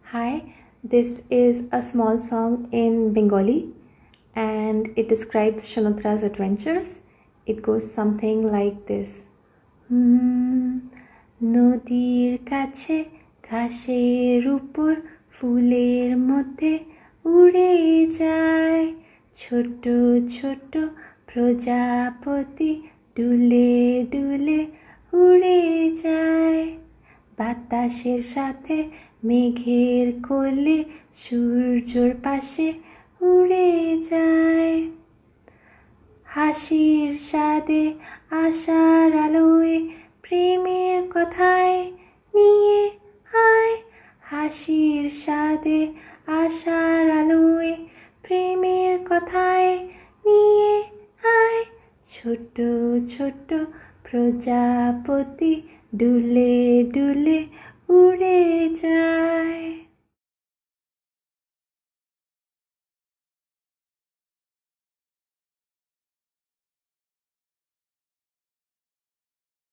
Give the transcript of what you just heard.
Hi, this is a small song in Bengali and it describes Shanotra's adventures. It goes something like this. নদীর কাছে ঘাসের উপর ফুলের মধ্যে উড়ে যায় ছোট ছোট প্রজাপতি ডুলে ডুলে উড়ে যায় বাতাসের সাথে মেঘের কোলে সূর্যর পাশে উড়ে যায় হাসির স্বাদে আশার আলোয় প্রেমের কথায় নিয়ে আয় হাসির স্বাদে আশার আলোয় প্রেমের কথায় নিয়ে আয় ছোট ছোট প্রজাপতি ডুলে ডুলে উড়ে যায়